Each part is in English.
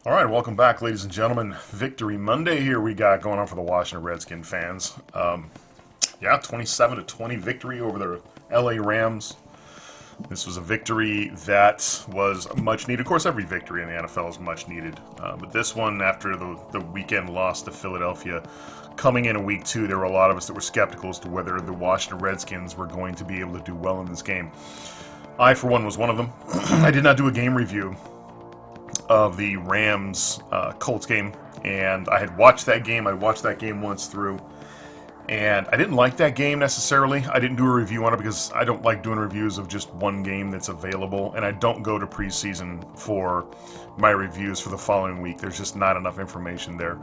All right, welcome back, ladies and gentlemen. Victory Monday here we got going on for the Washington Redskin fans. 27-20 victory over the LA Rams. This was a victory that was much needed. Of course, every victory in the NFL is much needed. But this one, after the weekend loss to Philadelphia, coming in week two, there were a lot of us that were skeptical as to whether the Washington Redskins were going to be able to do well in this game. I, for one, was one of them. I did not do a game review of the Rams Colts game, and I had watched that game. I watched that game once through, and I didn't like that game necessarily. I didn't do a review on it because I don't like doing reviews of just one game that's available, and I don't go to preseason for my reviews for the following week. There's just not enough information there.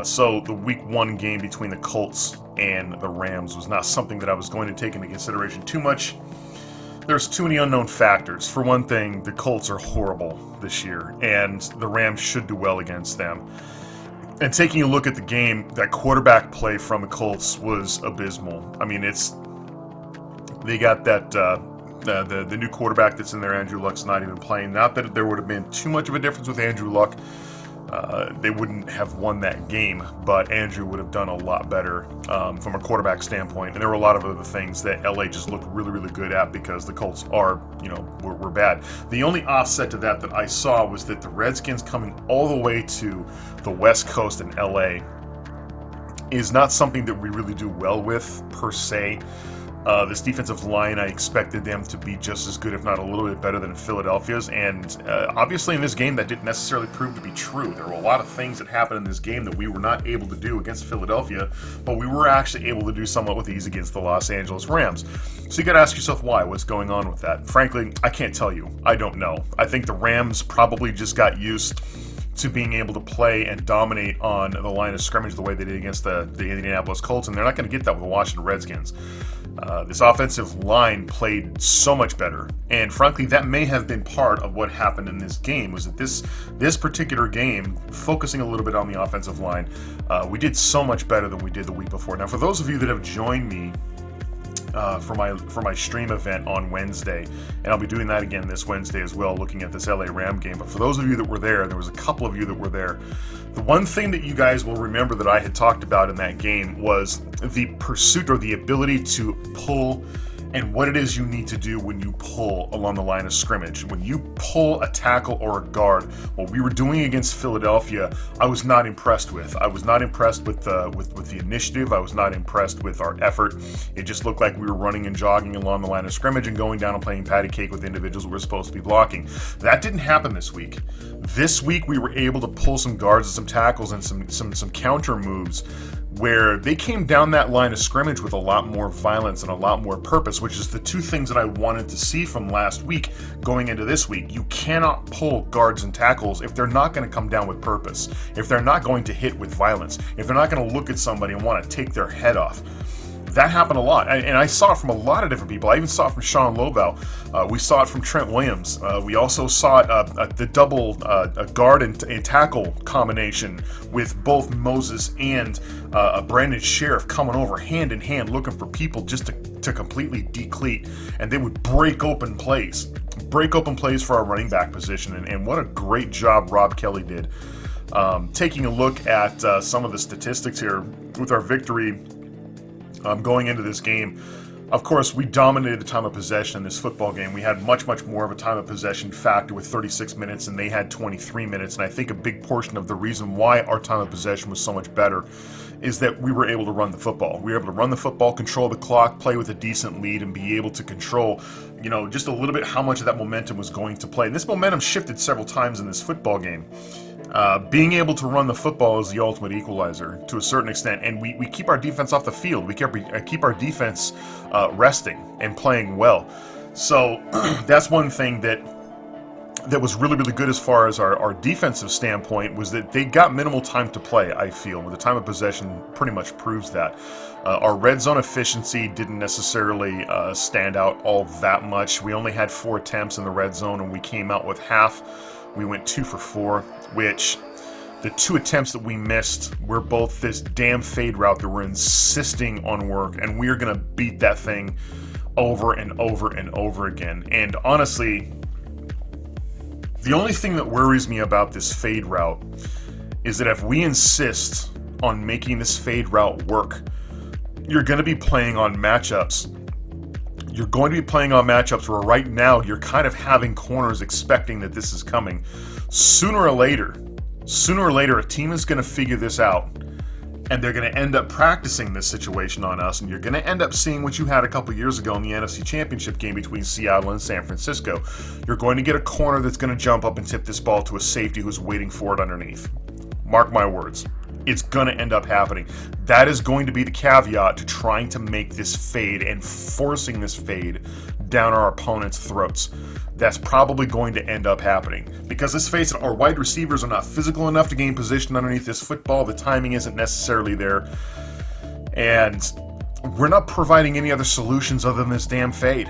So the week one game between the Colts and the Rams was not something that I was going to take into consideration too much. There's too many unknown factors. For one thing, the Colts are horrible this year, and the Rams should do well against them. And taking a look at the game, that quarterback play from the Colts was abysmal. I mean, they got that the new quarterback that's in there, Andrew Luck's not even playing. Not that there would have been too much of a difference with Andrew Luck. They wouldn't have won that game, but Andrew would have done a lot better from a quarterback standpoint. And there were a lot of other things that LA just looked really, really good at because the Colts were bad. The only offset to that I saw was that the Redskins coming all the way to the West Coast in LA is not something that we really do well with per se. This defensive line, I expected them to be just as good, if not a little bit better than Philadelphia's. And obviously in this game, that didn't necessarily prove to be true. There were a lot of things that happened in this game that we were not able to do against Philadelphia, but we were actually able to do somewhat with ease against the Los Angeles Rams. So you got to ask yourself why. What's going on with that? Frankly, I can't tell you. I don't know. I think the Rams probably just got used to being able to play and dominate on the line of scrimmage the way they did against the Indianapolis Colts, and they're not going to get that with the Washington Redskins. This offensive line played so much better, and frankly, that may have been part of what happened in this game, was that this particular game, focusing a little bit on the offensive line, we did so much better than we did the week before. Now, for those of you that have joined me for my stream event on Wednesday, and I'll be doing that again this Wednesday as well, looking at this LA Ram game. But for those of you that were there, there was a couple of you that were there, the one thing that you guys will remember that I had talked about in that game was the pursuit or the ability to pull and what it is you need to do when you pull along the line of scrimmage. When you pull a tackle or a guard, what we were doing against Philadelphia, I was not impressed with. I was not impressed with the initiative. I was not impressed with our effort. It just looked like we were running and jogging along the line of scrimmage and going down and playing patty cake with individuals we were supposed to be blocking. That didn't happen this week. This week we were able to pull some guards and some tackles and some counter moves where they came down that line of scrimmage with a lot more violence and a lot more purpose, which is the two things that I wanted to see from last week going into this week. You cannot pull guards and tackles if they're not going to come down with purpose, if they're not going to hit with violence, if they're not going to look at somebody and want to take their head off. That happened a lot, and I saw it from a lot of different people. I even saw it from Sean Loval. We saw it from Trent Williams. We also saw it the double guard and tackle combination with both Moses and Brandon Sheriff coming over hand in hand looking for people just to completely decleat, and they would break open plays for our running back position, and what a great job Rob Kelly did. Taking a look at some of the statistics here with our victory going into this game, of course, we dominated the time of possession in this football game. We had much, much more of a time of possession factor with 36 minutes, and they had 23 minutes. And I think a big portion of the reason why our time of possession was so much better is that we were able to run the football. We were able to run the football, control the clock, play with a decent lead, and be able to control, just a little bit how much of that momentum was going to play. And this momentum shifted several times in this football game. Being able to run the football is the ultimate equalizer to a certain extent, and we keep our defense off the field. We keep our defense resting and playing well. So that's one thing that was really, really good as far as our defensive standpoint, was that they got minimal time to play, I feel. With the time of possession pretty much proves that. Our red zone efficiency didn't necessarily stand out all that much. We only had 4 attempts in the red zone, and we came out with half. We went 2 for 4, which the 2 attempts that we missed were both this damn fade route that we're insisting on work, and we're going to beat that thing over and over and over again. And honestly, The only thing that worries me about this fade route is that if we insist on making this fade route work, you're going to be playing on matchups. You're going to be playing on matchups where right now you're kind of having corners expecting that this is coming. Sooner or later, a team is going to figure this out, and they're going to end up practicing this situation on us, and you're going to end up seeing what you had a couple years ago in the NFC Championship game between Seattle and San Francisco. You're going to get a corner that's going to jump up and tip this ball to a safety who's waiting for it underneath. Mark my words. It's going to end up happening. That is going to be the caveat to trying to make this fade and forcing this fade down our opponent's throats. That's probably going to end up happening. Because let's face it, our wide receivers are not physical enough to gain position underneath this football. The timing isn't necessarily there. And we're not providing any other solutions other than this damn fade.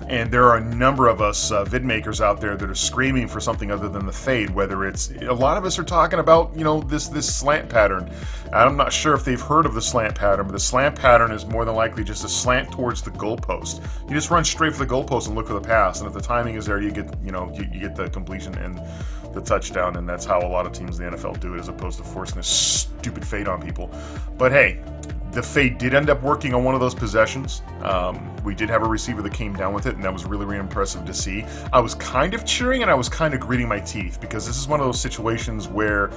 And there are a number of us vid makers out there that are screaming for something other than the fade. Whether it's, a lot of us are talking about, this slant pattern. I'm not sure if they've heard of the slant pattern, but the slant pattern is more than likely just a slant towards the goalpost. You just run straight for the goalpost and look for the pass, and if the timing is there, you get you get the completion and the touchdown, and that's how a lot of teams in the NFL do it, as opposed to forcing this stupid fade on people. But hey, the fade did end up working on one of those possessions. We did have a receiver that came down with it, and that was really, really impressive to see. I was kind of cheering and I was kind of gritting my teeth, because this is one of those situations where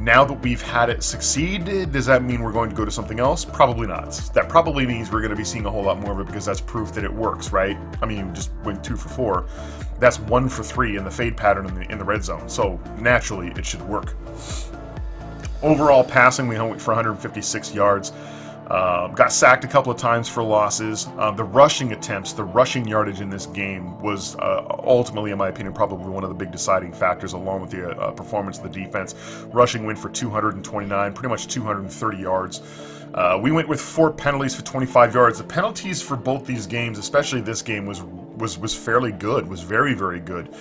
now that we've had it succeed, does that mean we're going to go to something else? Probably not. That probably means we're going to be seeing a whole lot more of it, because that's proof that it works, right? I mean, you just went 2 for 4. That's 1 for 3 in the fade pattern in the red zone. So naturally, it should work. Overall passing, we went for 156 yards. Got sacked a couple of times for losses. The rushing attempts, the rushing yardage in this game was ultimately, in my opinion, probably one of the big deciding factors, along with the performance of the defense. Rushing went for 229, pretty much 230 yards. We went with 4 penalties for 25 yards. The penalties for both these games, especially this game, was fairly good, was very, very good.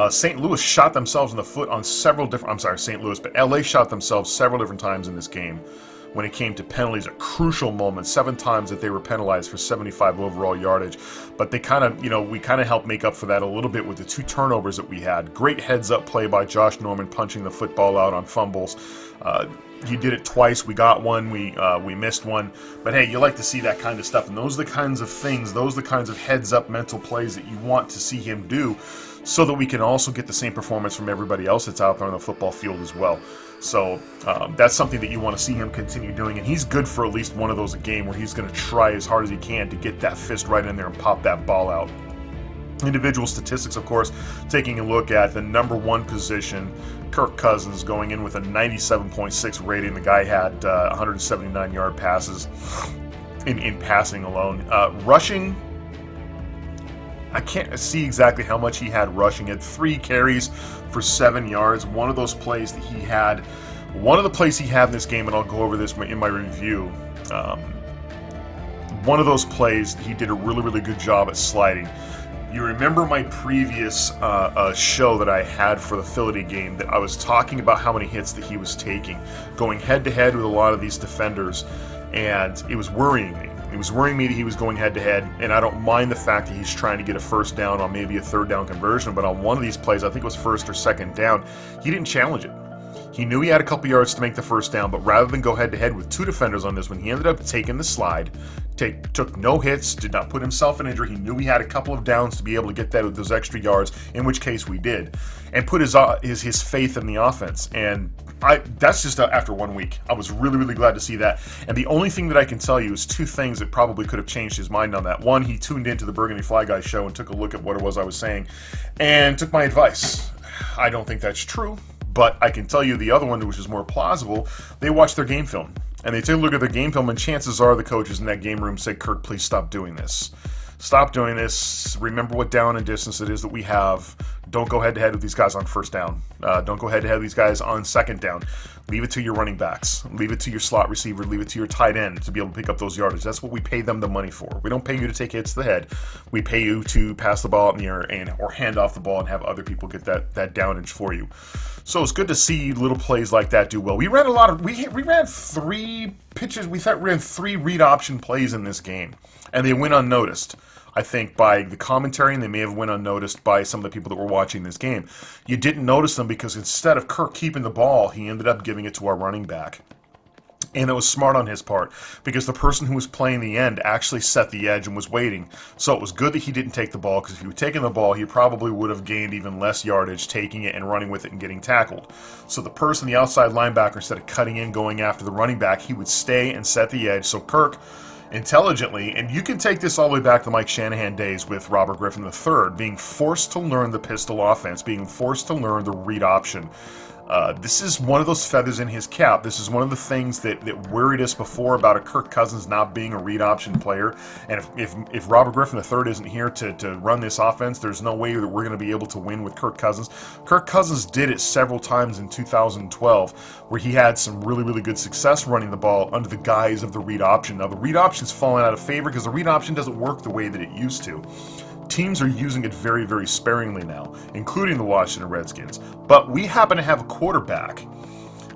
St. Louis shot themselves in the foot on several different, I'm sorry, St. Louis, but LA shot themselves several different times in this game when it came to penalties, a crucial moment, 7 times that they were penalized for 75 overall yardage. But they kind of, we kind of helped make up for that a little bit with the 2 turnovers that we had. Great heads-up play by Josh Norman, punching the football out on fumbles. He did it twice. We got one. We missed one. But hey, you like to see that kind of stuff. And those are the kinds of things, those are the kinds of heads-up mental plays that you want to see him do, so that we can also get the same performance from everybody else that's out there on the football field as well. So that's something that you want to see him continue doing, and he's good for at least one of those a game, where he's going to try as hard as he can to get that fist right in there and pop that ball out. Individual statistics, of course, taking a look at the number 1 position, Kirk Cousins, going in with a 97.6 rating. The guy had 179-yard passes in passing alone. Rushing, I can't see exactly how much he had rushing. He had 3 carries for 7 yards. One of those plays that he had, one of the plays he had in this game, and I'll go over this in my review, one of those plays, he did a really, really good job at sliding. You remember my previous show that I had for the Philly game, that I was talking about how many hits that he was taking, going head-to-head with a lot of these defenders, and it was worrying me. It was worrying me that he was going head-to-head, and I don't mind the fact that he's trying to get a first down on maybe a third down conversion, but on one of these plays, I think it was first or second down, he didn't challenge it. He knew he had a couple yards to make the first down, but rather than go head-to-head with 2 defenders on this one, he ended up taking the slide, took no hits, did not put himself in injury. He knew he had a couple of downs to be able to get those extra yards, in which case we did, and put his faith in the offense. And that's just after 1 week. I was really, really glad to see that. And the only thing that I can tell you is 2 things that probably could have changed his mind on that. One, he tuned into the Burgundy Fly Guy show and took a look at what it was I was saying and took my advice. I don't think that's true, but I can tell you the other one, which is more plausible. They watched their game film, and they took a look at their game film, and chances are the coaches in that game room said, Kirk, please stop doing this. Stop doing this. Remember what down and distance it is that we have. Don't go head-to-head with these guys on first down. Don't go head-to-head with these guys on second down. Leave it to your running backs. Leave it to your slot receiver. Leave it to your tight end to be able to pick up those yardage. That's what we pay them the money for. We don't pay you to take hits to the head. We pay you to pass the ball out in the air or hand off the ball and have other people get that downage for you. So it's good to see little plays like that do well. We ran we ran 3 pitches. We ran 3 read option plays in this game, and they went unnoticed. I think, by the commentary, and they may have went unnoticed by some of the people that were watching this game. You didn't notice them because instead of Kirk keeping the ball, he ended up giving it to our running back. And it was smart on his part, because the person who was playing the end actually set the edge and was waiting. So it was good that he didn't take the ball, because if he had taken the ball, he probably would have gained even less yardage taking it and running with it and getting tackled. So the person, the outside linebacker, instead of cutting in, going after the running back, he would stay and set the edge. So Kirk, intelligently, and you can take this all the way back to Mike Shanahan days with Robert Griffin III, being forced to learn the pistol offense, being forced to learn the read option. This is one of those feathers in his cap. This is one of the things that worried us before about a Kirk Cousins not being a read option player. And if Robert Griffin III isn't here to run this offense, there's no way that we're going to be able to win with Kirk Cousins. Kirk Cousins did it several times in 2012, where he had some really, really good success running the ball under the guise of the read option. Now, the read option's fallen out of favor because the read option doesn't work the way that it used to. Teams are using it very, very sparingly now, including the Washington Redskins. But we happen to have a quarterback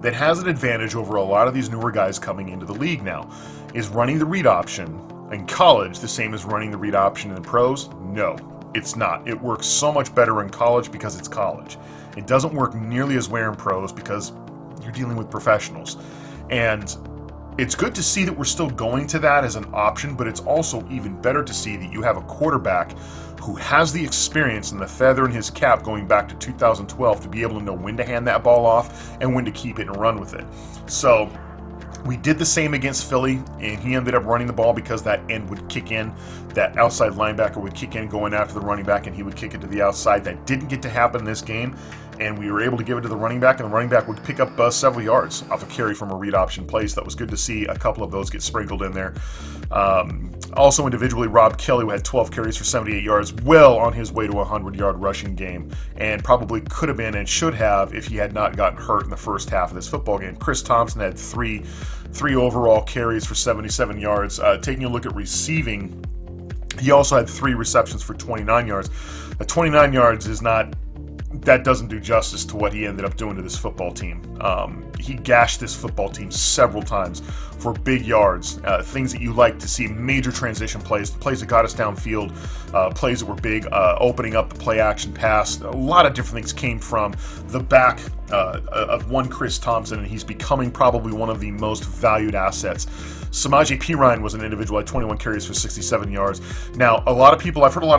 that has an advantage over a lot of these newer guys coming into the league now. Is running the read option in college the same as running the read option in the pros? No, it's not. It works so much better in college because it's college. It doesn't work nearly as well in pros because you're dealing with professionals. And it's good to see that we're still going to that as an option, but it's also even better to see that you have a quarterback who has the experience and the feather in his cap going back to 2012 to be able to know when to hand that ball off and when to keep it and run with it. So we did the same against Philly, and he ended up running the ball because that end would kick in. That outside linebacker would kick in going after the running back, and he would kick it to the outside. That didn't get to happen in this game, and we were able to give it to the running back, and the running back would pick up several yards off a carry from a read option play. So that was good to see a couple of those get sprinkled in there. Also individually, Rob Kelly had 12 carries for 78 yards, well on his way to a 100-yard rushing game, and probably could have been and should have if he had not gotten hurt in the first half of this football game. Chris Thompson had three overall carries for 77 yards. Taking a look at receiving, he also had 3 receptions for 29 yards. 29 yards is not... that doesn't do justice to what he ended up doing to this football team. He gashed this football team several times for big yards, things that you like to see, major transition plays that got us downfield, plays that were big, opening up the play action pass. A lot of different things came from the back of one Chris Thompson, and he's becoming probably one of the most valued assets. Samaje Perine was an individual at 21 carries for 67 yards. Now, I've heard a lot of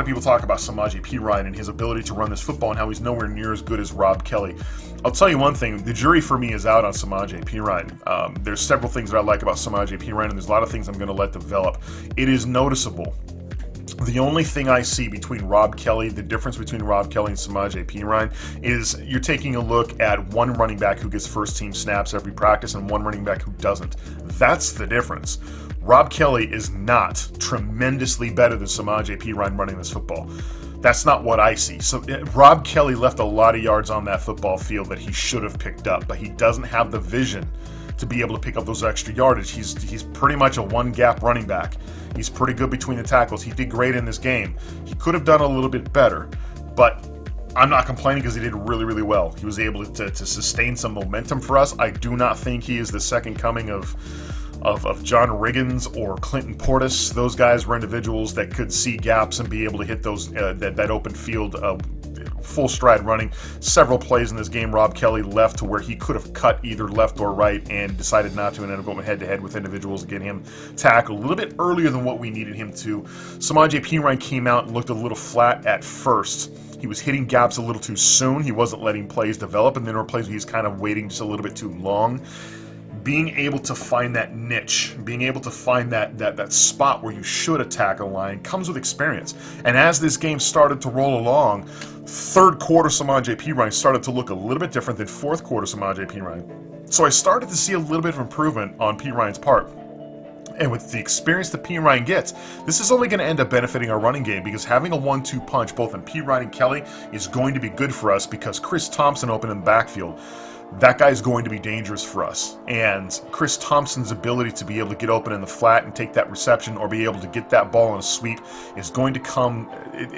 people talk about Samaje Perine and his ability to run this football and how he's nowhere near as good as Rob Kelly. I'll tell you one thing, the jury for me is out on Samaje Perine. There's several things that I like about Samaje Perine, and there's a lot of things I'm going to let develop. It is noticeable. The only thing I see between Rob Kelly, the difference between Rob Kelly and Samaje Perine, is you're taking a look at one running back who gets first team snaps every practice and one running back who doesn't. That's the difference. Rob Kelly is not tremendously better than Samaje Perine running this football. That's not what I see. So Rob Kelly left a lot of yards on that football field that he should have picked up, but he doesn't have the vision to be able to pick up those extra yardage. He's pretty much a one-gap running back. He's pretty good between the tackles. He did great in this game. He could have done a little bit better, but I'm not complaining because he did really, really well. He was able to sustain some momentum for us. I do not think he is the second coming of John Riggins or Clinton Portis. Those guys were individuals that could see gaps and be able to hit those that open field full stride running. Several plays in this game, Rob Kelly left to where he could have cut either left or right and decided not to, and ended up going head-to-head with individuals to get him tackled a little bit earlier than what we needed him to. Samaje Perine came out and looked a little flat at first. He was hitting gaps a little too soon. He wasn't letting plays develop, and then there were plays where he's kind of waiting just a little bit too long. Being able to find that niche, being able to find that spot where you should attack a line comes with experience. And as this game started to roll along, third quarter Samaje Perine started to look a little bit different than fourth quarter Samaje Perine. So I started to see a little bit of improvement on Perine's part. And with the experience that Perine gets, this is only going to end up benefiting our running game, because having a 1-2 punch both in Perine and Kelly is going to be good for us, because Chris Thompson open in the backfield, that guy is going to be dangerous for us. And Chris Thompson's ability to be able to get open in the flat and take that reception, or be able to get that ball on a sweep, is going to come.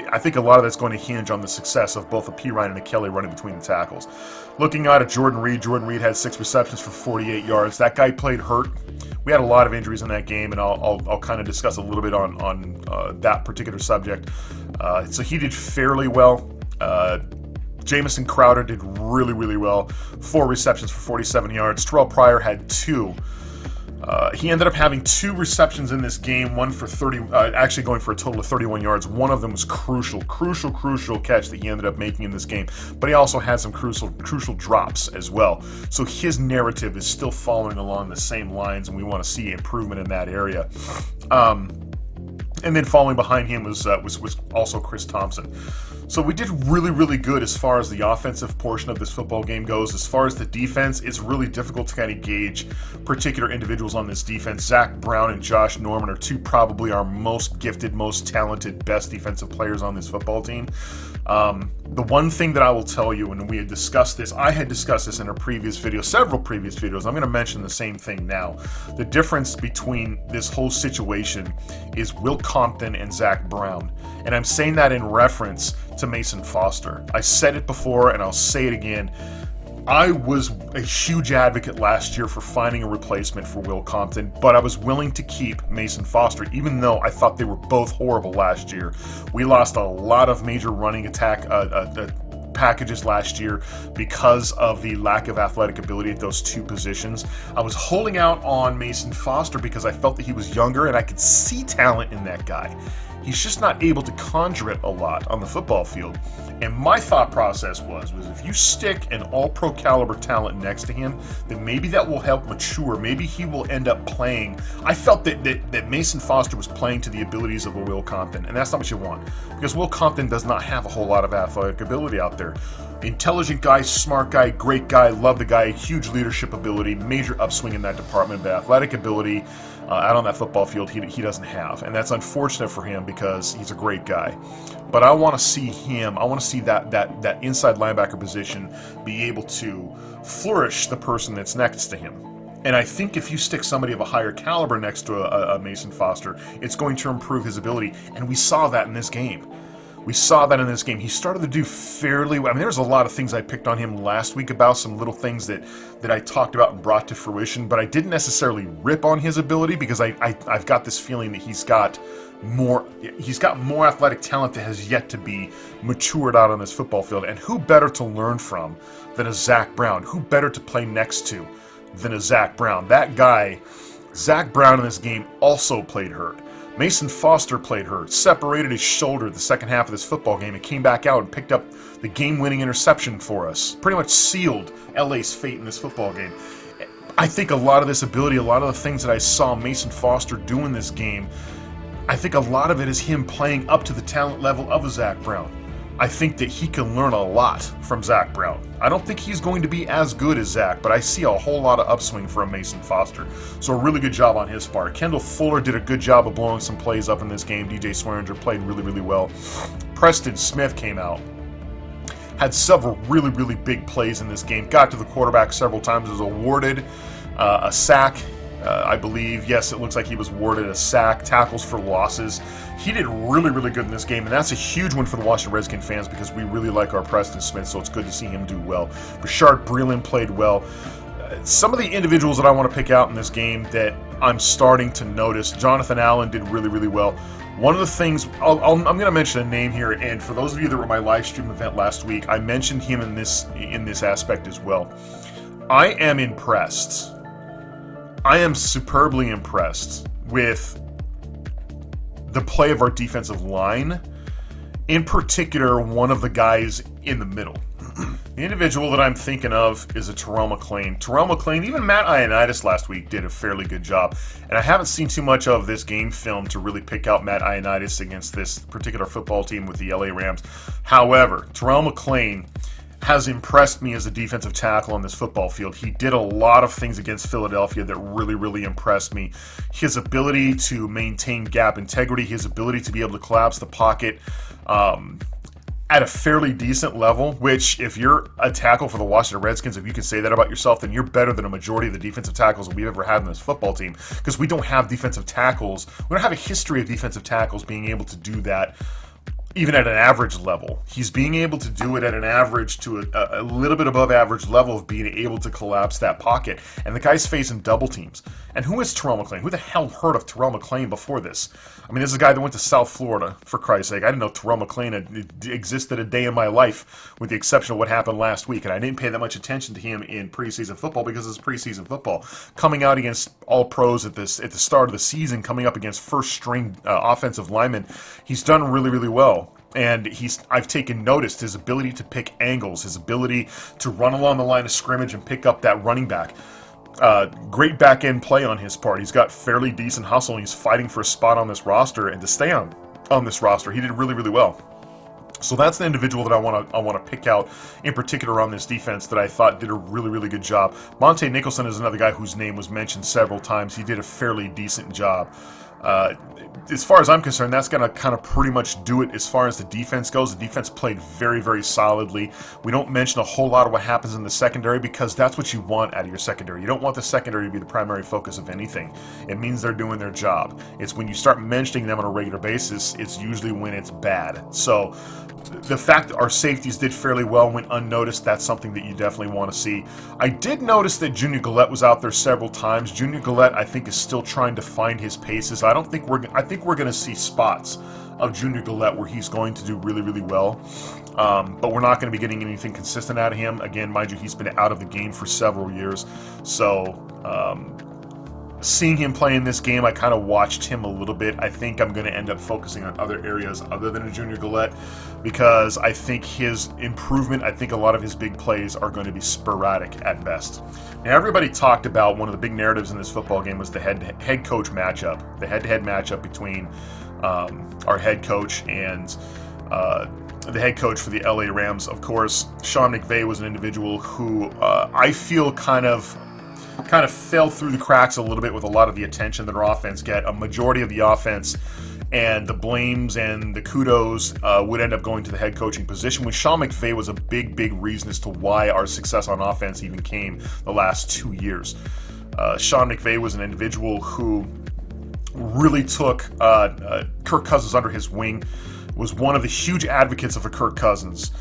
I think a lot of that's going to hinge on the success of both a Perine and a Kelly running between the tackles. Looking out at Jordan Reed had 6 receptions for 48 yards. That guy played hurt. We had a lot of injuries in that game, and I'll kind of discuss a little bit on that particular subject. So he did fairly well. Jamison Crowder did really, really well. 4 receptions for 47 yards. Terrell Pryor had 2. He ended up having 2 receptions in this game, one for 30, actually going for a total of 31 yards. One of them was crucial catch that he ended up making in this game. But he also had some crucial drops as well. So his narrative is still following along the same lines, and we want to see improvement in that area. And then following behind him was also Chris Thompson. So we did really, really good as far as the offensive portion of this football game goes. As far as the defense, it's really difficult to kind of gauge particular individuals on this defense. Zach Brown and Josh Norman are 2 probably our most gifted, most talented, best defensive players on this football team. The one thing that I will tell you, and we had discussed this, I had discussed this in a previous video, several previous videos, I'm going to mention the same thing now. The difference between this whole situation is Will Compton and Zach Brown. And I'm saying that in reference to Mason Foster. I said it before and I'll say it again. I was a huge advocate last year for finding a replacement for Will Compton, but I was willing to keep Mason Foster, even though I thought they were both horrible last year. We lost a lot of major running attack packages last year because of the lack of athletic ability at those 2 positions. I was holding out on Mason Foster because I felt that he was younger and I could see talent in that guy. He's just not able to conjure it a lot on the football field. And my thought process was if you stick an all-pro caliber talent next to him, then maybe that will help mature. Maybe he will end up playing. I felt that Mason Foster was playing to the abilities of a Will Compton, and that's not what you want. Because Will Compton does not have a whole lot of athletic ability out there. Intelligent guy, smart guy, great guy, love the guy, huge leadership ability, major upswing in that department, but athletic ability out on that football field he doesn't have. And that's unfortunate for him because he's a great guy. But I want to see him, I want to see that inside linebacker position be able to flourish the person that's next to him. And I think if you stick somebody of a higher caliber next to a Mason Foster, it's going to improve his ability. And we saw that in this game. We saw that in this game. He started to do fairly well. I mean, there was a lot of things I picked on him last week about, some little things that I talked about and brought to fruition, but I didn't necessarily rip on his ability because I've got this feeling that he's got more athletic talent that has yet to be matured out on this football field. And who better to learn from than a Zach Brown? Who better to play next to than a Zach Brown? That guy, Zach Brown in this game also played hurt. Mason Foster played hurt, separated his shoulder the second half of this football game and came back out and picked up the game-winning interception for us. Pretty much sealed LA's fate in this football game. I think a lot of this ability, a lot of the things that I saw Mason Foster do in this game, I think a lot of it is him playing up to the talent level of a Zach Brown. I think that he can learn a lot from Zach Brown. I don't think he's going to be as good as Zach, but I see a whole lot of upswing from Mason Foster. So a really good job on his part. Kendall Fuller did a good job of blowing some plays up in this game. DJ Swearinger played really, really well. Preston Smith came out. Had several really, really big plays in this game. Got to the quarterback several times. Was awarded a sack. I believe, yes, it looks like he was awarded a sack, tackles for losses. He did really, really good in this game, and that's a huge one for the Washington Redskins fans because we really like our Preston Smith, so it's good to see him do well. Rashard Breeland played well. Some of the individuals that I want to pick out in this game that I'm starting to notice, Jonathan Allen did really, really well. One of the things, I'm going to mention a name here, and for those of you that were at my live stream event last week, I mentioned him in this aspect as well. I am impressed. I am superbly impressed with the play of our defensive line, in particular, one of the guys in the middle. The individual that I'm thinking of is a Terrell McClain. Terrell McClain, even Matt Ioannidis last week did a fairly good job. And I haven't seen too much of this game film to really pick out Matt Ioannidis against this particular football team with the LA Rams. However, Terrell McClain has impressed me as a defensive tackle on this football field. He did a lot of things against Philadelphia that really, really impressed me. His ability to maintain gap integrity, his ability to be able to collapse the pocket at a fairly decent level, which if you're a tackle for the Washington Redskins, if you can say that about yourself, then you're better than a majority of the defensive tackles that we've ever had in this football team, because we don't have defensive tackles. We don't have a history of defensive tackles being able to do that even at an average level. He's being able to do it at an average to a little bit above average level of being able to collapse that pocket. And the guy's facing double teams. And who is Terrell McClain? Who the hell heard of Terrell McClain before this? I mean, this is a guy that went to South Florida, for Christ's sake. I didn't know Terrell McClain existed a day in my life, with the exception of what happened last week. And I didn't pay that much attention to him in preseason football because it's preseason football. Coming out against all pros at the start of the season, coming up against first-string offensive linemen, he's done really, really well. And I've taken notice his ability to pick angles, his ability to run along the line of scrimmage and pick up that running back. Great back end play on his part. He's got fairly decent hustle, and he's fighting for a spot on this roster and to stay on this roster. He did really, really well. So that's the individual that I want to pick out in particular on this defense that I thought did a really, really good job. Monte Nicholson is another guy whose name was mentioned several times. He did a fairly decent job. As far as I'm concerned, that's going to kind of pretty much do it as far as the defense goes. The defense played very, very solidly. We don't mention a whole lot of what happens in the secondary because that's what you want out of your secondary. You don't want the secondary to be the primary focus of anything. It means they're doing their job. It's when you start mentioning them on a regular basis, it's usually when it's bad. So the fact that our safeties did fairly well went unnoticed, that's something that you definitely want to see. I did notice that Junior Galette was out there several times. Junior Galette, I think, is still trying to find his paces. I think we're going to see spots of Junior Galette where he's going to do really, really well. But we're not going to be getting anything consistent out of him. Again, mind you, he's been out of the game for several years. So seeing him play in this game, I kind of watched him a little bit. I think I'm going to end up focusing on other areas other than a Junior Galette because I think his improvement, I think a lot of his big plays are going to be sporadic at best. Now, everybody talked about one of the big narratives in this football game was the head coach matchup, the head-to-head matchup between our head coach and the head coach for the LA Rams. Of course, Sean McVay was an individual who I feel kind of fell through the cracks a little bit with a lot of the attention that our offense get. A majority of the offense and the blames and the kudos would end up going to the head coaching position, when Sean McVay was a big Reason as to why our success on offense even came the last 2 years. Sean McVay was an individual who really took Kirk Cousins under his wing, was one of the huge advocates of a Kirk Cousins,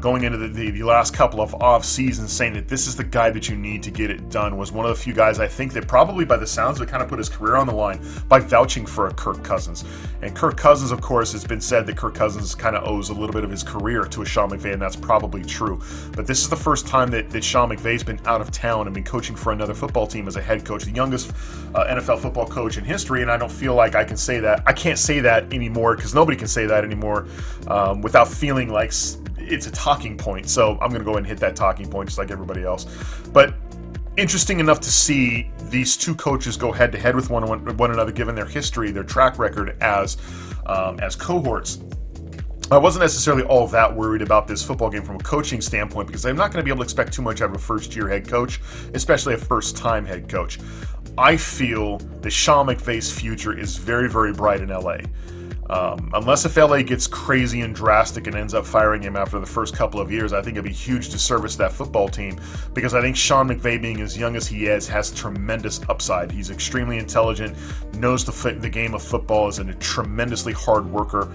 going into the last couple of off seasons, saying that this is the guy that you need to get it done. Was one of the few guys, I think, that probably by the sounds of it kind of put his career on the line by vouching for a Kirk Cousins. And Kirk Cousins, of course, it's been said that Kirk Cousins kind of owes a little bit of his career to a Sean McVay, and that's probably true. But this is the first time that Sean McVay's been out of town and been coaching for another football team as a head coach, the youngest NFL football coach in history, and I don't feel like I can say that. I can't say that anymore because nobody can say that anymore without feeling like it's a talking point. So I'm going to go ahead and hit that talking point just like everybody else. But interesting enough to see these two coaches go head to head with one another, given their history, their track record as cohorts. I wasn't necessarily all that worried about this football game from a coaching standpoint because I'm not going to be able to expect too much out of a first-year head coach, especially a first-time head coach. I feel that Sean McVay's future is very, very bright in LA. Unless if LA gets crazy and drastic and ends up firing him after the first couple of years, I think it'd be a huge disservice to that football team, because I think Sean McVay, being as young as he is, has tremendous upside. He's extremely intelligent, knows the game of football, is a tremendously hard worker,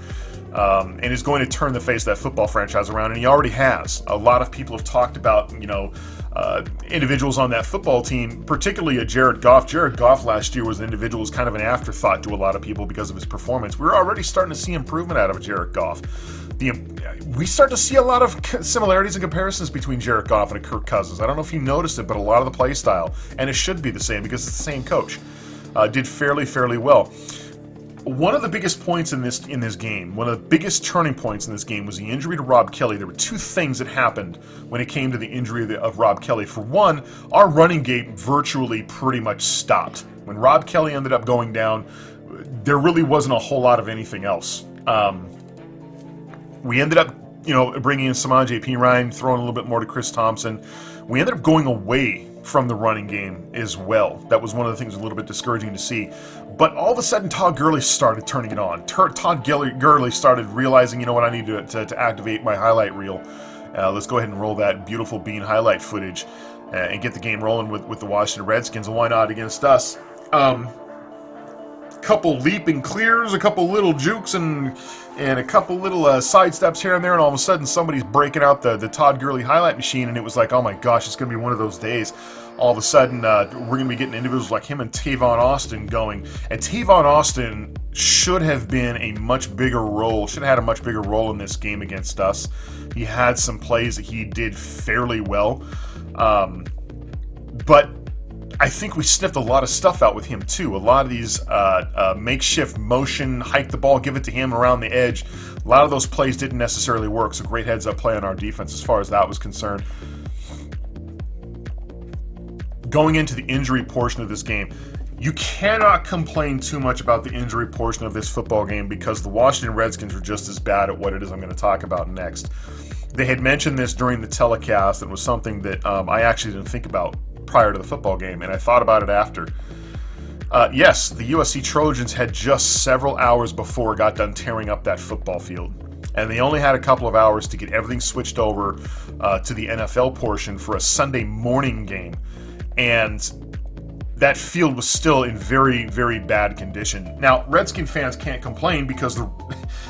and is going to turn the face of that football franchise around, and he already has. A lot of people have talked about, individuals on that football team, particularly a Jared Goff. Jared Goff last year was an individual who was kind of an afterthought to a lot of people because of his performance. We're already starting to see improvement out of Jared Goff. We start to see a lot of similarities and comparisons between Jared Goff and Kirk Cousins. I don't know if you noticed it, but a lot of the play style, and it should be the same because it's the same coach, did fairly well. One of the biggest points in this game, one of the biggest turning points in this game, was the injury to Rob Kelly. There were two things that happened when it came to the injury of Rob Kelly. For one, our running game virtually pretty much stopped. When Rob Kelly ended up going down, there really wasn't a whole lot of anything else. We ended up, bringing in Samaje Perine, throwing a little bit more to Chris Thompson. We ended up going away from the running game as well. That was one of the things a little bit discouraging to see. But all of a sudden, Todd Gurley started turning it on. Todd Gurley started realizing, you know what, I need to activate my highlight reel. Let's go ahead and roll that beautiful Bean highlight footage and get the game rolling with the Washington Redskins. And why not against us? couple leaping clears, a couple little jukes, and a couple little side steps here and there, and all of a sudden somebody's breaking out the Todd Gurley highlight machine, and it was like, oh my gosh, it's going to be one of those days. All of a sudden, we're going to be getting individuals like him and Tavon Austin going, and Tavon Austin should have been a much bigger role, should have had a much bigger role in this game against us. He had some plays that he did fairly well, but I think we sniffed a lot of stuff out with him too. A lot of these makeshift motion, hike the ball, give it to him around the edge. A lot of those plays didn't necessarily work, so great heads-up play on our defense as far as that was concerned. Going into the injury portion of this game, you cannot complain too much about the injury portion of this football game because the Washington Redskins are just as bad at what it is I'm going to talk about next. They had mentioned this during the telecast, and it was something that I actually didn't think about prior to the football game, and I thought about it after. Yes, the USC Trojans had just several hours before got done tearing up that football field, and they only had a couple of hours to get everything switched over to the NFL portion for a Sunday morning game, and that field was still in very, very bad condition. Now, Redskin fans can't complain because the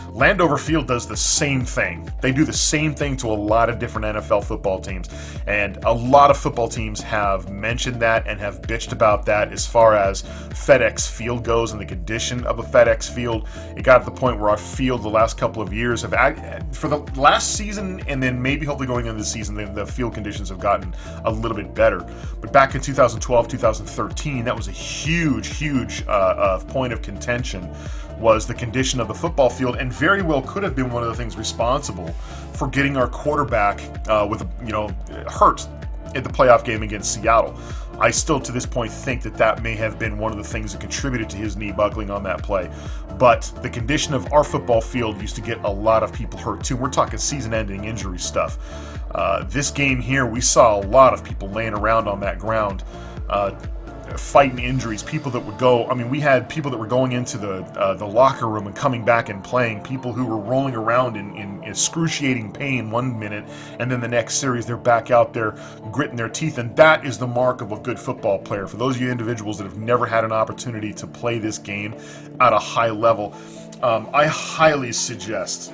Landover Field does the same thing. They do the same thing to a lot of different NFL football teams, and a lot of football teams have mentioned that and have bitched about that as far as FedEx Field goes and the condition of a FedEx Field. It got to the point where our field the last couple of years have, for the last season and then maybe hopefully going into the season, the field conditions have gotten a little bit better. But back in 2012, 2013, that was a huge point of contention, was the condition of the football field, and very well could have been one of the things responsible for getting our quarterback hurt in the playoff game against Seattle. I still to this point think that may have been one of the things that contributed to his knee buckling on that play. But the condition of our football field used to get a lot of people hurt too. We're talking season-ending injury stuff. This game here, we saw a lot of people laying around on that ground, fighting injuries, people that would go, we had people that were going into the locker room and coming back and playing, people who were rolling around in excruciating pain one minute, and then the next series they're back out there gritting their teeth, and that is the mark of a good football player. For those of you individuals that have never had an opportunity to play this game at a high level, I highly suggest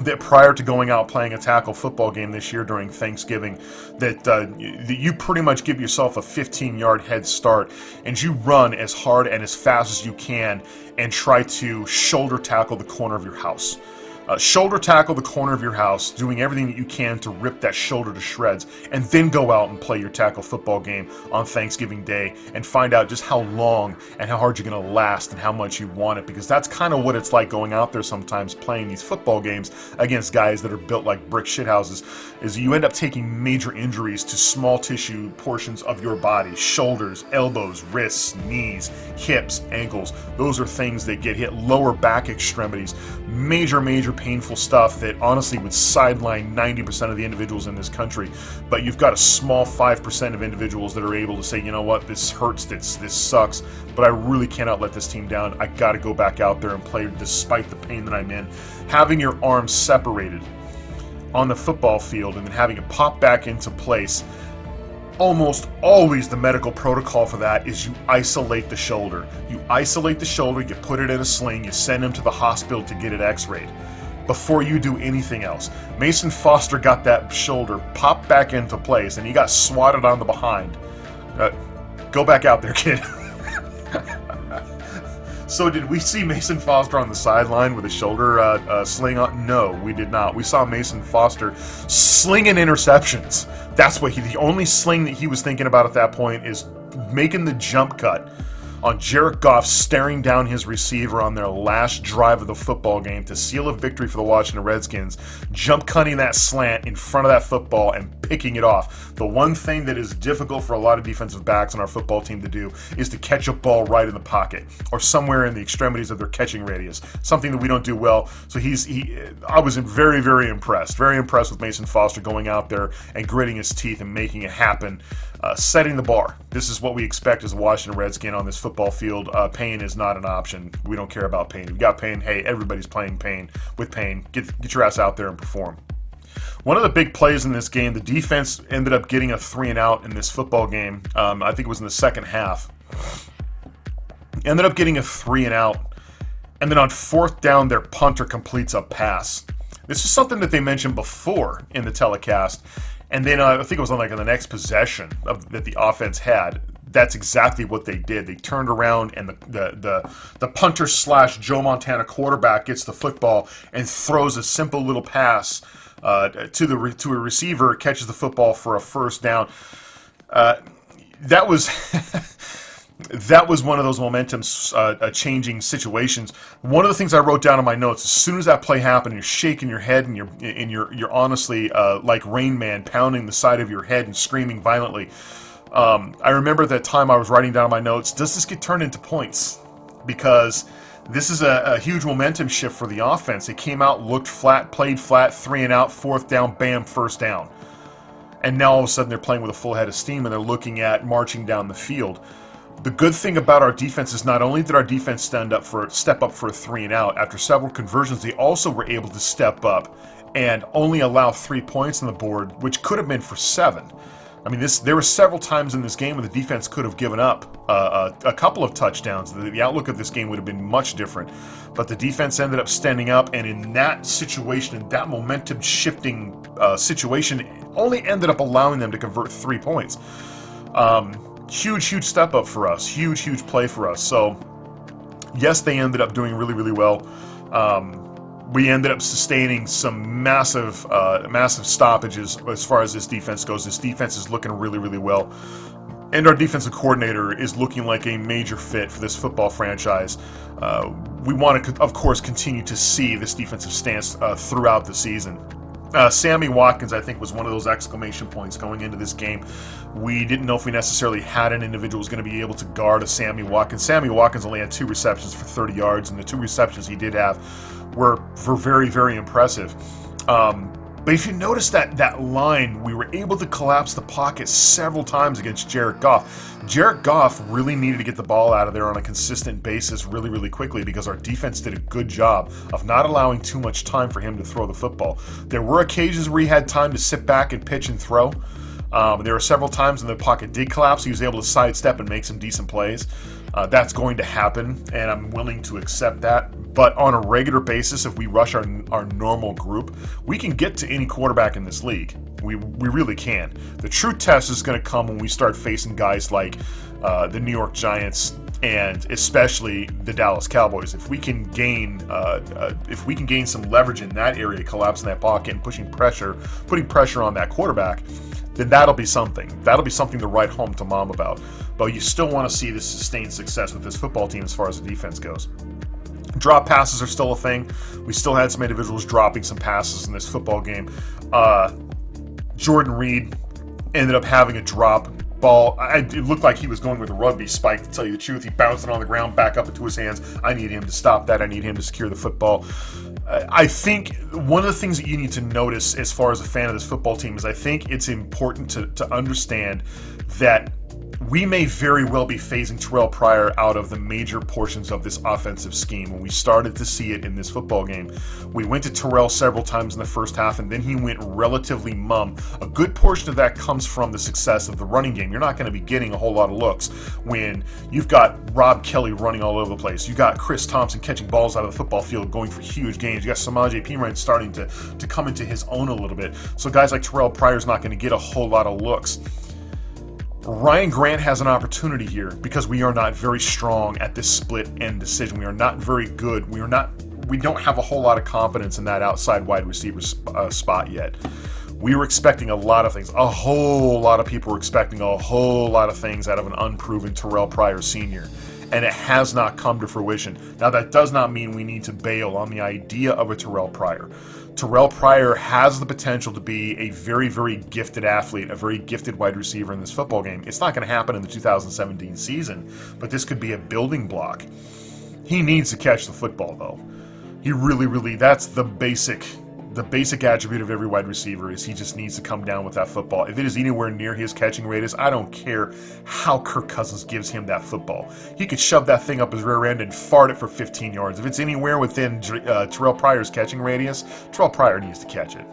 that prior to going out playing a tackle football game this year during Thanksgiving, that you pretty much give yourself a 15-yard head start and you run as hard and as fast as you can and try to shoulder tackle the corner of your house. Shoulder tackle the corner of your house, doing everything that you can to rip that shoulder to shreds, and then go out and play your tackle football game on Thanksgiving Day and find out just how long and how hard you're going to last and how much you want it, because that's kind of what it's like going out there sometimes playing these football games against guys that are built like brick shithouses, is you end up taking major injuries to small tissue portions of your body: shoulders, elbows, wrists, knees, hips, ankles. Those are things that get hit. Lower back extremities, major painful stuff that honestly would sideline 90% of the individuals in this country. But you've got a small 5% of individuals that are able to say, you know what, this hurts, this sucks, but I really cannot let this team down. I got to go back out there and play despite the pain that I'm in. Having your arms separated on the football field and then having it pop back into place, almost always the medical protocol for that is you isolate the shoulder. You isolate the shoulder, you put it in a sling, you send him to the hospital to get it x-rayed before you do anything else. Mason Foster got that shoulder popped back into place and he got swatted on the behind. Go back out there, kid. So did we see Mason Foster on the sideline with a shoulder sling on? No, we did not. We saw Mason Foster slinging interceptions. That's what the only sling that he was thinking about at that point is making the jump cut on Jared Goff, staring down his receiver on their last drive of the football game to seal a victory for the Washington Redskins, jump cutting that slant in front of that football and picking it off. The one thing that is difficult for a lot of defensive backs on our football team to do is to catch a ball right in the pocket or somewhere in the extremities of their catching radius, something that we don't do well. So I was very impressed with Mason Foster going out there and gritting his teeth and making it happen, setting the bar. This is what we expect as a Washington Redskin on this football field. Pain is not an option. We don't care about pain. If you got pain, hey, everybody's playing pain with pain. Get your ass out there and perform. One of the big plays in this game, the defense ended up getting a 3-and-out in this football game. I think it was in the second half. ended up getting a 3-and-out, and then on 4th down, their punter completes a pass. This is something that they mentioned before in the telecast, and then I think it was on the next possession that the offense had. That's exactly what they did. They turned around, and the punter slash Joe Montana quarterback gets the football and throws a simple little pass to a receiver, catches the football for a 1st down. That was that was one of those momentum changing situations. One of the things I wrote down in my notes: as soon as that play happened, you're shaking your head and you're honestly like Rain Man, pounding the side of your head and screaming violently. I remember that time I was writing down my notes, does this get turned into points? Because this is a huge momentum shift for the offense. It came out, looked flat, played flat, 3-and-out, 4th down, bam, 1st down. And now all of a sudden they're playing with a full head of steam and they're looking at marching down the field. The good thing about our defense is not only did our defense step up for a 3-and-out, after several conversions, they also were able to step up and only allow 3 points on the board, which could have been for 7. I mean, there were several times in this game where the defense could have given up a couple of touchdowns. The outlook of this game would have been much different. But the defense ended up standing up, and in that situation, in that momentum-shifting situation, only ended up allowing them to convert 3 points. Huge step up for us. Huge play for us. So, yes, they ended up doing really, really well. We ended up sustaining some massive stoppages as far as this defense goes. This defense is looking really, really well. And our defensive coordinator is looking like a major fit for this football franchise. We want to, of course, continue to see this defensive stance throughout the season. Sammy Watkins, I think, was one of those exclamation points going into this game. We didn't know if we necessarily had an individual who was going to be able to guard a Sammy Watkins. Sammy Watkins only had 2 receptions for 30 yards, and the 2 receptions he did have were very, very impressive. But if you notice that line, we were able to collapse the pocket several times against Jared Goff. Jared Goff really needed to get the ball out of there on a consistent basis really, really quickly because our defense did a good job of not allowing too much time for him to throw the football. There were occasions where he had time to sit back and pitch and throw. There were several times when the pocket did collapse. He was able to sidestep and make some decent plays. That's going to happen, and I'm willing to accept that. But on a regular basis, if we rush our normal group, we can get to any quarterback in this league. We really can. The true test is going to come when we start facing guys like the New York Giants and especially the Dallas Cowboys. If we can gain some leverage in that area, collapsing that pocket and putting pressure on that quarterback, then that'll be something. That'll be something to write home to mom about. But you still want to see this sustained success with this football team as far as the defense goes. Drop passes are still a thing. We still had some individuals dropping some passes in this football game. Jordan Reed ended up having a drop ball. It looked like he was going with a rugby spike, to tell you the truth. He bounced it on the ground, back up into his hands. I need him to stop that. I need him to secure the football. I think one of the things that you need to notice as far as a fan of this football team is I think it's important to understand that we may very well be phasing Terrell Pryor out of the major portions of this offensive scheme. When we started to see it in this football game, we went to Terrell several times in the first half, and then he went relatively mum. A good portion of that comes from the success of the running game. You're not going to be getting a whole lot of looks when you've got Rob Kelly running all over the place. You got Chris Thompson catching balls out of the football field, going for huge gains. You got Samaje Perine starting to come into his own a little bit. So guys like Terrell Pryor's not going to get a whole lot of looks. Ryan Grant has an opportunity here because we are not very strong at this split end decision. We are not very good. We don't have a whole lot of confidence in that outside wide receiver spot yet. We were expecting a lot of things. A whole lot of people were expecting a whole lot of things out of an unproven Terrell Pryor Sr., and it has not come to fruition. Now, that does not mean we need to bail on the idea of a Terrell Pryor. Terrell Pryor has the potential to be a very, very gifted athlete, a very gifted wide receiver in this football game. It's not going to happen in the 2017 season, but this could be a building block. He needs to catch the football, though. He really, that's the basic attribute of every wide receiver is he just needs to come down with that football. If it is anywhere near his catching radius, I don't care how Kirk Cousins gives him that football. He could shove that thing up his rear end and fart it for 15 yards. If it's anywhere within Terrell Pryor's catching radius, Terrell Pryor needs to catch it.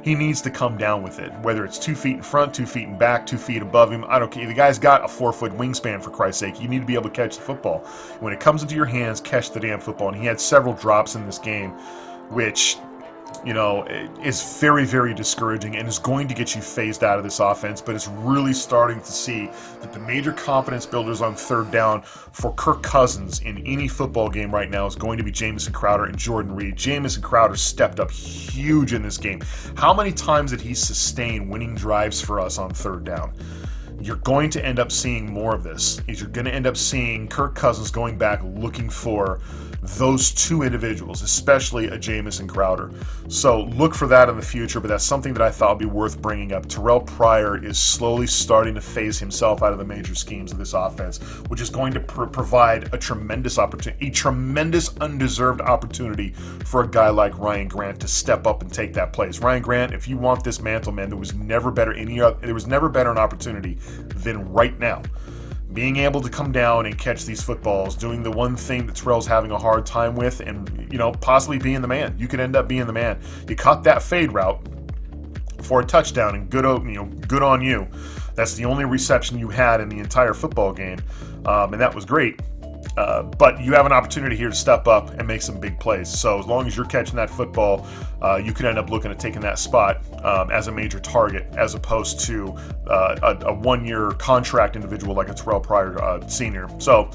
he needs to come down with it. Whether it's 2 feet in front, 2 feet in back, 2 feet above him, I don't care. The guy's got a 4-foot wingspan, for Christ's sake. You need to be able to catch the football. When it comes into your hands, catch the damn football. And he had several drops in this game, which, you know, is very, very discouraging and is going to get you phased out of this offense. But it's really starting to see that the major confidence builders on third down for Kirk Cousins in any football game right now is going to be Jamison Crowder and Jordan Reed. Jamison Crowder stepped up huge in this game. How many times did he sustain winning drives for us on third down? You're going to end up seeing more of this. You're going to end up seeing Kirk Cousins going back looking for those two individuals, especially a Jamison Crowder. So look for that in the future, but that's something that I thought would be worth bringing up. Terrell Pryor is slowly starting to phase himself out of the major schemes of this offense, which is going to provide a tremendous opportunity, a tremendous undeserved opportunity for a guy like Ryan Grant to step up and take that place. Ryan Grant, if you want this mantle, man, there was never better an opportunity than right now. Being able to come down and catch these footballs, doing the one thing that Terrell's having a hard time with, and, you know, possibly being the man. You could end up being the man. You caught that fade route for a touchdown, and good on you. That's the only reception you had in the entire football game, and that was great. But you have an opportunity here to step up and make some big plays. So as long as you're catching that football, you could end up looking at taking that spot as a major target, as opposed to a one-year contract individual like a Terrell Pryor senior. So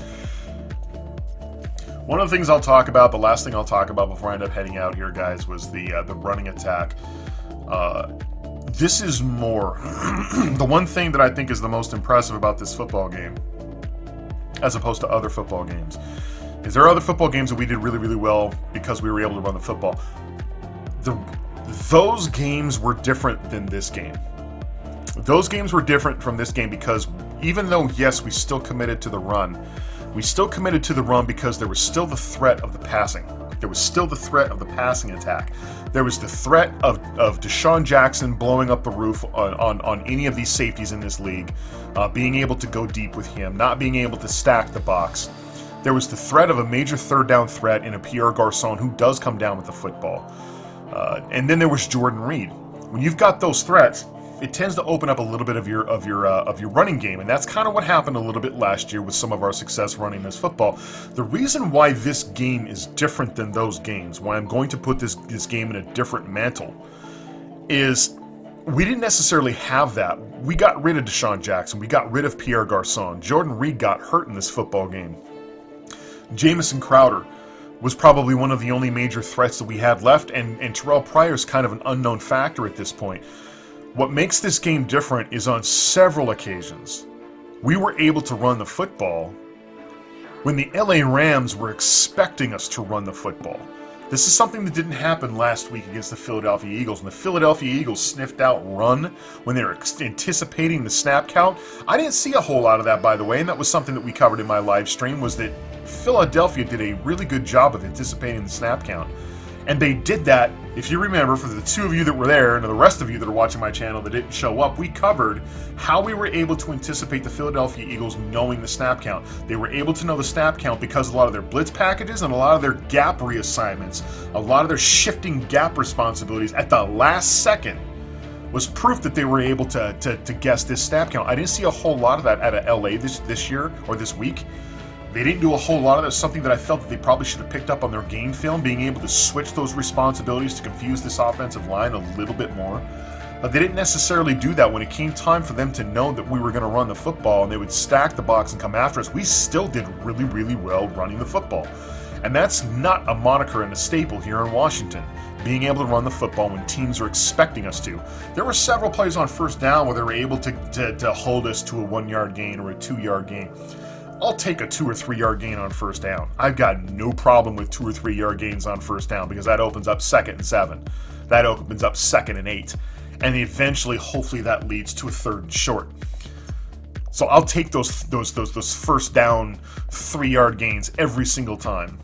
one of the things I'll talk about, the last thing I'll talk about before I end up heading out here, guys, was the running attack. This is more the one thing that I think is the most impressive about this football game, as opposed to other football games, is there are other football games that we did really, really well because we were able to run the football. Those games were different than this game. Those games were different from this game because even though, yes, we still committed to the run, because there was still the threat of the passing. There was still the threat of the passing attack. There was the threat of Deshaun Jackson blowing up the roof on any of these safeties in this league, being able to go deep with him, not being able to stack the box. There was the threat of a major third down threat in a Pierre Garçon who does come down with the football. And then there was Jordan Reed. When you've got those threats, it tends to open up a little bit of your running game, and that's kind of what happened a little bit last year with some of our success running this football. The reason why this game is different than those games, why I'm going to put this game in a different mantle, is we didn't necessarily have that. We got rid of Deshaun Jackson. We got rid of Pierre Garçon. Jordan Reed got hurt in this football game. Jamison Crowder was probably one of the only major threats that we had left, and Terrell Pryor is kind of an unknown factor at this point. What makes this game different is on several occasions, we were able to run the football when the LA Rams were expecting us to run the football. This is something that didn't happen last week against the Philadelphia Eagles. When the Philadelphia Eagles sniffed out run when they were anticipating the snap count, I didn't see a whole lot of that, by the way, and that was something that we covered in my live stream, was that Philadelphia did a really good job of anticipating the snap count. And they did that, if you remember, for the two of you that were there and the rest of you that are watching my channel that didn't show up, we covered how we were able to anticipate the Philadelphia Eagles knowing the snap count. They were able to know the snap count because a lot of their blitz packages and a lot of their gap reassignments, a lot of their shifting gap responsibilities at the last second was proof that they were able to guess this snap count. I didn't see a whole lot of that out of LA this year or this week. They didn't do a whole lot of that. Something that I felt that they probably should have picked up on their game film, being able to switch those responsibilities to confuse this offensive line a little bit more. But they didn't necessarily do that when it came time for them to know that we were going to run the football and they would stack the box and come after us. We still did really, really well running the football. And that's not a moniker and a staple here in Washington, being able to run the football when teams are expecting us to. There were several plays on first down where they were able to hold us to a 1-yard gain or a 2-yard gain. I'll take a 2 or 3 yard gain on first down. I've got no problem with 2 or 3 yard gains on first down because that opens up 2nd and 7. That opens up 2nd and 8. And eventually, hopefully, that leads to a 3rd and short. So I'll take those first down 3 yard gains every single time.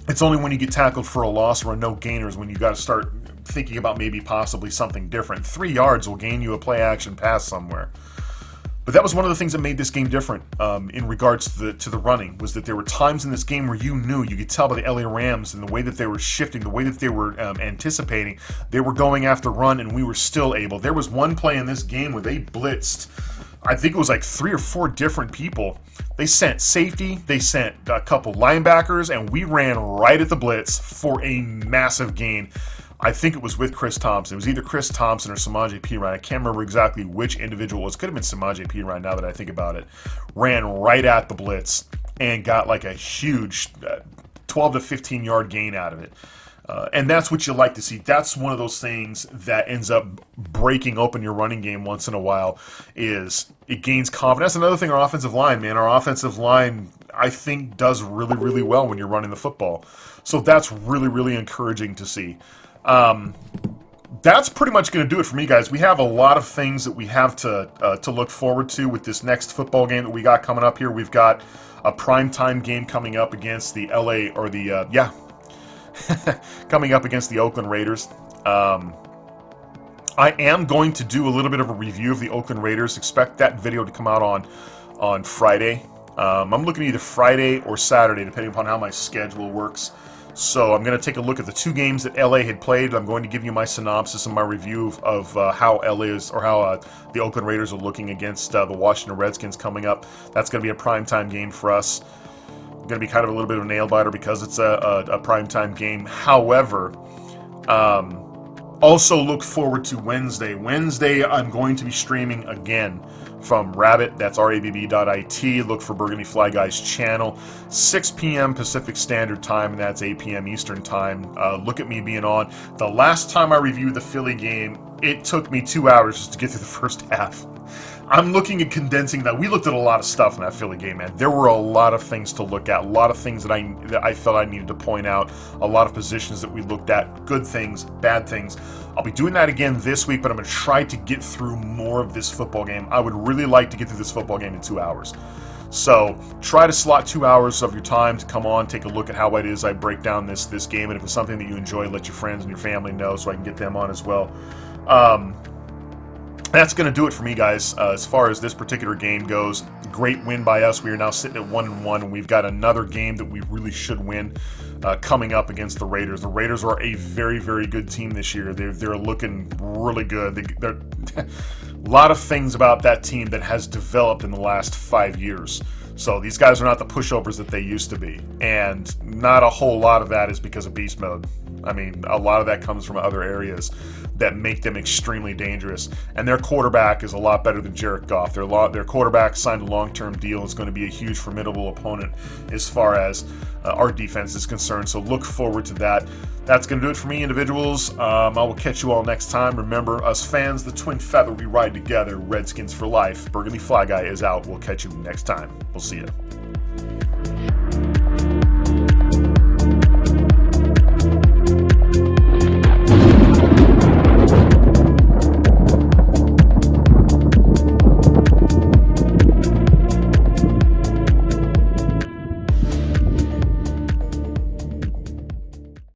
It's only when you get tackled for a loss or a no gainers when you got to start thinking about maybe possibly something different. 3 yards will gain you a play action pass somewhere. But that was one of the things that made this game different in regards to the running, was that there were times in this game where you could tell by the LA Rams and the way that they were shifting, the way that they were anticipating, they were going after run, and we were still able. There was one play in this game where they blitzed, I think it was like 3 or 4 different people. They sent safety, they sent a couple linebackers, and we ran right at the blitz for a massive gain. I think it was with Chris Thompson. It was either Chris Thompson or Samaje Perine. I can't remember exactly which individual it was. Could have been Samaje Perine now that I think about it. Ran right at the blitz and got like a huge 12 to 15 yard gain out of it. And that's what you like to see. That's one of those things that ends up breaking open your running game once in a while, is it gains confidence. That's another thing, our offensive line, man. Our offensive line, I think, does really, really well when you're running the football. So that's really, really encouraging to see. That's pretty much going to do it for me, guys. We have a lot of things that we have to look forward to with this next football game that we got coming up here. We've got a primetime game coming up against the coming up against the Oakland Raiders. I am going to do a little bit of a review of the Oakland Raiders. Expect that video to come out on Friday. I'm looking either Friday or Saturday, depending upon how my schedule works. So I'm going to take a look at the 2 games that LA had played. I'm going to give you my synopsis and my review of how the Oakland Raiders are looking against the Washington Redskins coming up. That's going to be a primetime game for us. Going to be kind of a little bit of a nail biter because it's a primetime game. However, also look forward to Wednesday. Wednesday, I'm going to be streaming again from Rabbit. That's rabb.it. Look for Burgundy Fly Guys channel. 6 p.m. Pacific Standard Time, and that's 8 p.m. Eastern Time. Look at me being on. The last time I reviewed the Philly game, it took me 2 hours just to get through the first half. I'm looking at condensing that. We looked at a lot of stuff in that Philly game, man. There were a lot of things to look at, a lot of things that I felt I needed to point out, a lot of positions that we looked at, good things, bad things. I'll be doing that again this week, but I'm going to try to get through more of this football game. I would really like to get through this football game in 2 hours. So try to slot 2 hours of your time to come on, take a look at how it is I break down this game, and if it's something that you enjoy, let your friends and your family know so I can get them on as well. That's going to do it for me, guys. As far as this particular game goes, great win by us. We are now sitting at 1-1, and we've got another game that we really should win coming up against the Raiders. The Raiders are a very, very good team this year. They're looking really good. They're a lot of things about that team that has developed in the last 5 years. So these guys are not the pushovers that they used to be, and not a whole lot of that is because of beast mode. I mean, a lot of that comes from other areas that make them extremely dangerous. And their quarterback is a lot better than Jared Goff. Their quarterback signed a long-term deal and is going to be a huge, formidable opponent as far as our defense is concerned. So look forward to that. That's going to do it for me, individuals. I will catch you all next time. Remember, us fans, the twin feather, we ride together. Redskins for life. Burgundy Fly Guy is out. We'll catch you next time. We'll see you.